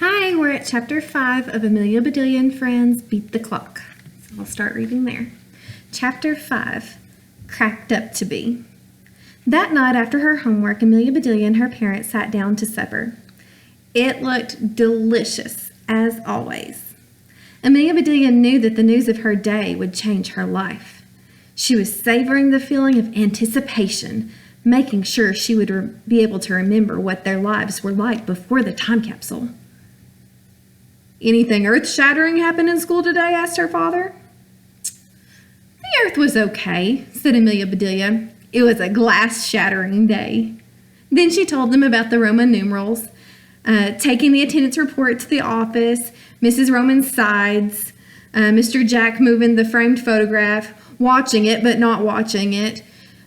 Hi, we're at Chapter 5 of Amelia Bedelia and Friends, Beat the Clock. So I'll start reading there. Chapter 5, Cracked Up to Be. That night after her homework, Amelia Bedelia and her parents sat down to supper. It looked delicious, as always. Amelia Bedelia knew that the news of her day would change her life. She was savoring the feeling of anticipation, making sure she would be able to remember what their lives were like before the time capsule. "Anything earth-shattering happen in school today?" asked her father. "The earth was okay," said Amelia Bedelia. "It was a glass-shattering day." Then she told them about the Roman numerals, taking the attendance report to the office, Mrs. Roman's sides, Mr. Jack moving the framed photograph, watching it but not watching it,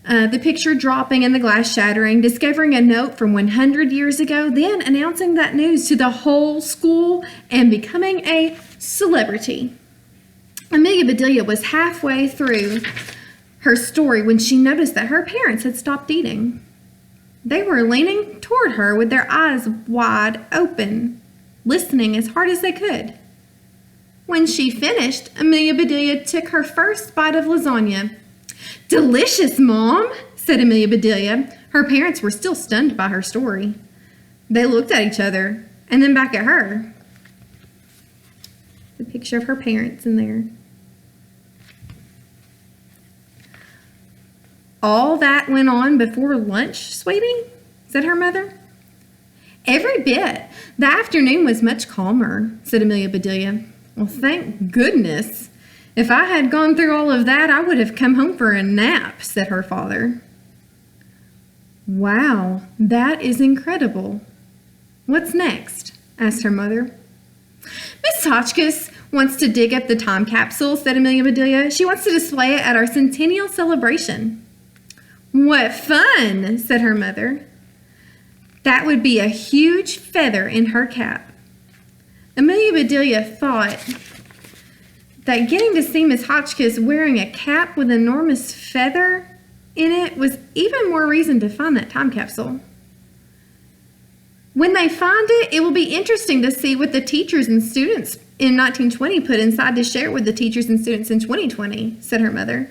the picture dropping and the glass shattering, discovering a note from 100 years ago, then announcing that news to the whole school and becoming a celebrity. Amelia Bedelia was halfway through her story when she noticed that her parents had stopped eating. They were leaning toward her with their eyes wide open, listening as hard as they could. When she finished, Amelia Bedelia took her first bite of lasagna. "Delicious, Mom," said Amelia Bedelia. Her parents were still stunned by her story. They looked at each other and then back at her. The picture of her parents in there. "All that went on before lunch, sweetie?" said her mother. "Every bit. The afternoon was much calmer," said Amelia Bedelia. "Well, thank goodness. If I had gone through all of that, I would have come home for a nap," said her father. "Wow, that is incredible. What's next?" asked her mother. "Miss Hotchkiss wants to dig up the time capsule," said Amelia Bedelia. "She wants to display it at our centennial celebration." "What fun," said her mother. "That would be a huge feather in her cap." Amelia Bedelia thought that getting to see Miss Hotchkiss wearing a cap with an enormous feather in it was even more reason to find that time capsule. "When they find it, it will be interesting to see what the teachers and students in 1920 put inside to share with the teachers and students in 2020, said her mother.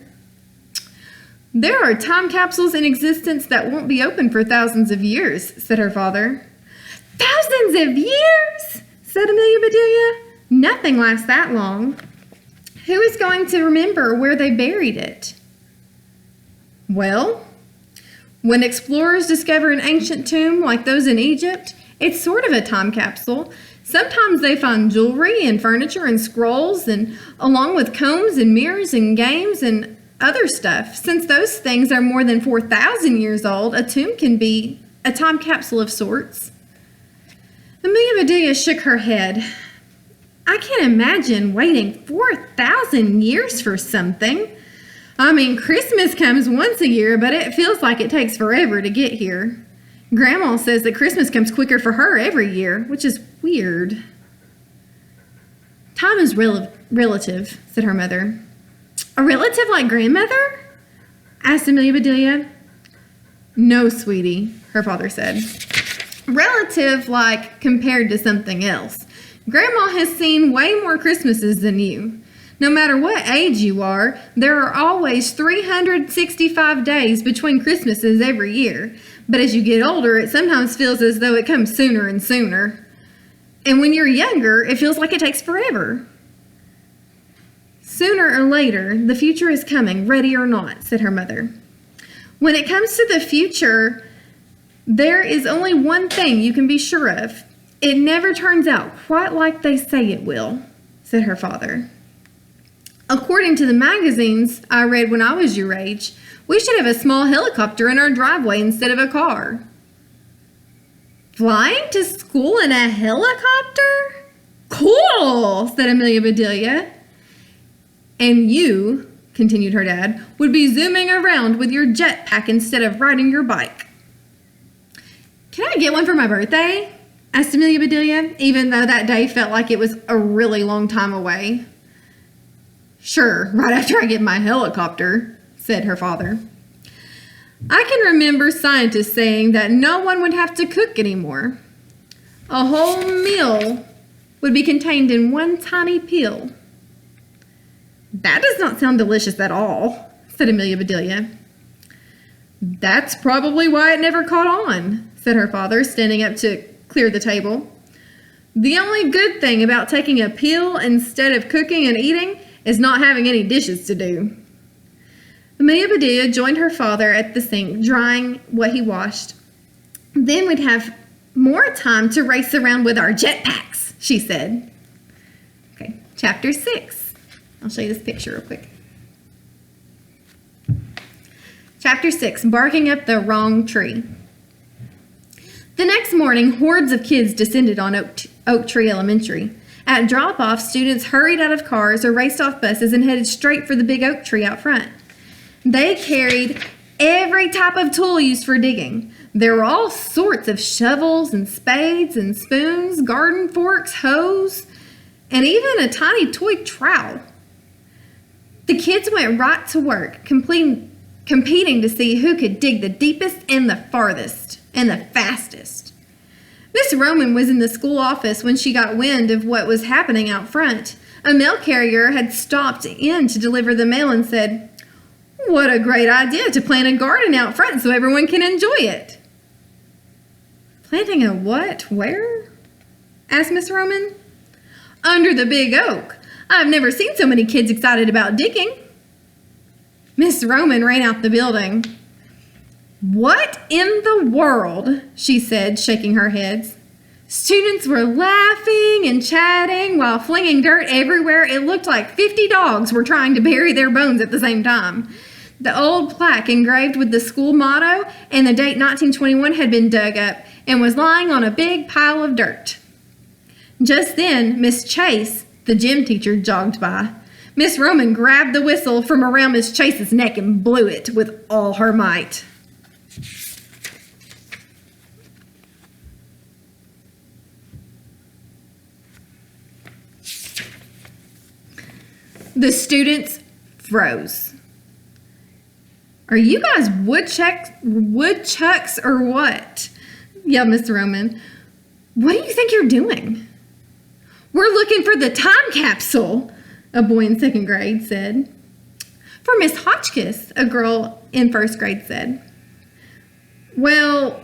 "There are time capsules in existence that won't be open for thousands of years," said her father. "Thousands of years?" said Amelia Bedelia. "Nothing lasts that long. Who is going to remember where they buried it?" "Well, when explorers discover an ancient tomb like those in Egypt, it's sort of a time capsule. Sometimes they find jewelry and furniture and scrolls, and along with combs and mirrors and games and other stuff. Since those things are more than 4,000 years old, a tomb can be a time capsule of sorts." Amelia Bedelia shook her head. "I can't imagine waiting 4,000 years for something. I mean, Christmas comes once a year, but it feels like it takes forever to get here. Grandma says that Christmas comes quicker for her every year, which is weird." "Time is relative," said her mother. "A relative like grandmother?" asked Amelia Bedelia. "No, sweetie," her father said. "Relative like compared to something else. Grandma has seen way more Christmases than you. No matter what age you are, there are always 365 days between Christmases every year. But as you get older, it sometimes feels as though it comes sooner and sooner. And when you're younger, it feels like it takes forever." "Sooner or later, the future is coming, ready or not," said her mother. "When it comes to the future, there is only one thing you can be sure of. It never turns out quite like they say it will," said her father. "According to the magazines I read when I was your age, we should have a small helicopter in our driveway instead of a car." "Flying to school in a helicopter? Cool," said Amelia Bedelia. "And you," continued her dad, "would be zooming around with your jetpack instead of riding your bike." "Can I get one for my birthday?" asked Amelia Bedelia, even though that day felt like it was a really long time away. "Sure, right after I get my helicopter," said her father. "I can remember scientists saying that no one would have to cook anymore. A whole meal would be contained in one tiny peel. "That does not sound delicious at all," said Amelia Bedelia. "That's probably why it never caught on," said her father, standing up to clear the table. "The only good thing about taking a peel instead of cooking and eating is not having any dishes to do." Amelia Bedelia joined her father at the sink, drying what he washed. "Then we'd have more time to race around with our jetpacks," she said. Okay, chapter 6. I'll show you this picture real quick. Chapter 6, Barking Up the Wrong Tree. The next morning, hordes of kids descended on Oak Tree Elementary. At drop-off, students hurried out of cars or raced off buses and headed straight for the big oak tree out front. They carried every type of tool used for digging. There were all sorts of shovels and spades and spoons, garden forks, hoes, and even a tiny toy trowel. The kids went right to work, competing to see who could dig the deepest and the farthest and the fastest. Miss Roman was in the school office when she got wind of what was happening out front. A mail carrier had stopped in to deliver the mail and said, "What a great idea to plant a garden out front so everyone can enjoy it." "Planting a what? Where?" asked Miss Roman. "Under the big oak. I've never seen so many kids excited about digging." Miss Roman ran out the building. "What in the world?" she said, shaking her head. Students were laughing and chatting while flinging dirt everywhere. It looked like 50 dogs were trying to bury their bones at the same time. The old plaque engraved with the school motto and the date 1921 had been dug up and was lying on a big pile of dirt. Just then, Miss Chase, the gym teacher, jogged by. Miss Roman grabbed the whistle from around Miss Chase's neck and blew it with all her might. The students froze. "Are you guys woodchucks or what?" yelled Miss Roman. "What do you think you're doing?" "We're looking for the time capsule," a boy in second grade said. "For Miss Hotchkiss," a girl in first grade said. "Well,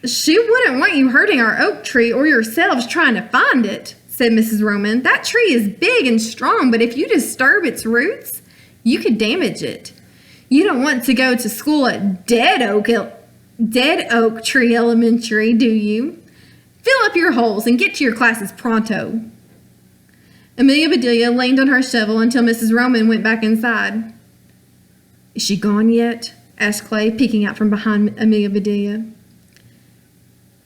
she wouldn't want you hurting our oak tree or yourselves trying to find it," said Mrs. Roman. "That tree is big and strong, but if you disturb its roots, you could damage it. You don't want to go to school at Dead Oak Tree Elementary, do you? Fill up your holes and get to your classes pronto." Amelia Bedelia leaned on her shovel until Mrs. Roman went back inside. "Is she gone yet?" asked Clay, peeking out from behind Amelia Bedelia.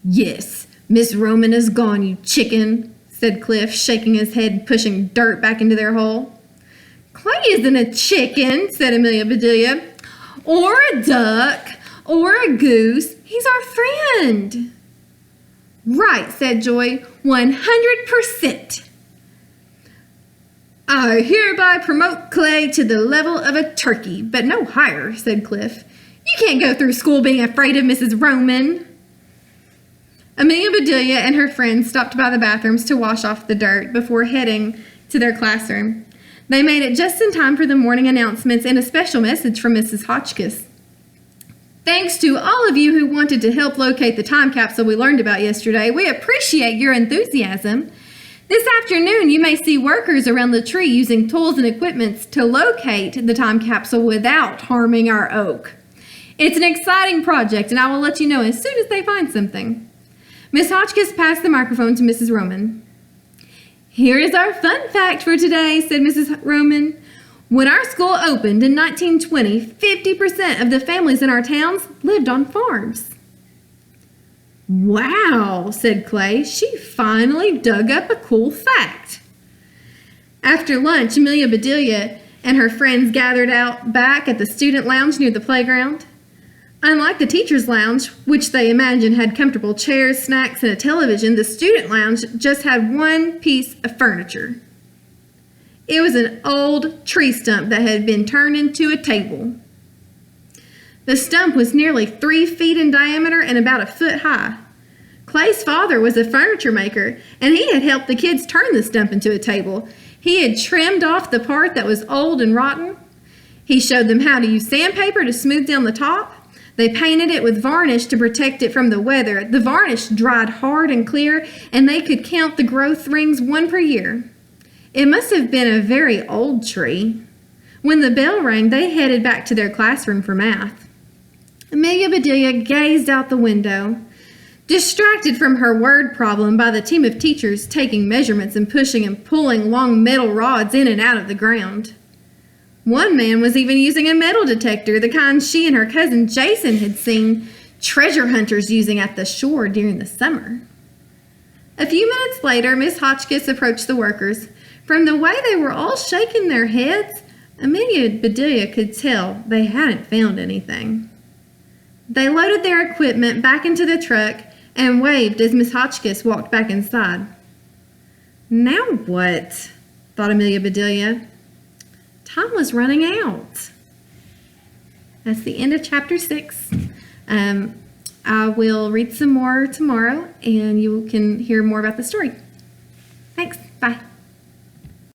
"Yes, Miss Roman is gone, you chicken," said Cliff, shaking his head and pushing dirt back into their hole. "Clay isn't a chicken," said Amelia Bedelia, "or a duck, or a goose. He's our friend." "Right," said Joy, 100%. "I hereby promote Clay to the level of a turkey, but no higher," said Cliff. "You can't go through school being afraid of Mrs. Roman." Amelia Bedelia and her friends stopped by the bathrooms to wash off the dirt before heading to their classroom. They made it just in time for the morning announcements and a special message from Mrs. Hotchkiss. "Thanks to all of you who wanted to help locate the time capsule we learned about yesterday. We appreciate your enthusiasm. This afternoon, you may see workers around the tree using tools and equipment to locate the time capsule without harming our oak. It's an exciting project, and I will let you know as soon as they find something." Miss Hotchkiss passed the microphone to Mrs. Roman. "Here is our fun fact for today," said Mrs. Roman. "When our school opened in 1920, 50% of the families in our towns lived on farms." "Wow," said Clay. "She finally dug up a cool fact." After lunch, Amelia Bedelia and her friends gathered out back at the student lounge near the playground. Unlike the teacher's lounge, which they imagined had comfortable chairs, snacks, and a television, the student lounge just had one piece of furniture. It was an old tree stump that had been turned into a table. The stump was nearly 3 feet in diameter and about a foot high. Clay's father was a furniture maker, and he had helped the kids turn the stump into a table. He had trimmed off the part that was old and rotten. He showed them how to use sandpaper to smooth down the top. They painted it with varnish to protect it from the weather. The varnish dried hard and clear, and they could count the growth rings one per year. It must have been a very old tree. When the bell rang, they headed back to their classroom for math. Amelia Bedelia gazed out the window, distracted from her word problem by the team of teachers taking measurements and pushing and pulling long metal rods in and out of the ground. One man was even using a metal detector, the kind she and her cousin Jason had seen treasure hunters using at the shore during the summer. A few minutes later, Miss Hotchkiss approached the workers. From the way they were all shaking their heads, Amelia Bedelia could tell they hadn't found anything. They loaded their equipment back into the truck and waved as Miss Hotchkiss walked back inside. Now what? Thought Amelia Bedelia. Time was running out. That's the end of chapter 6. I will read some more tomorrow, and you can hear more about the story. Thanks. Bye.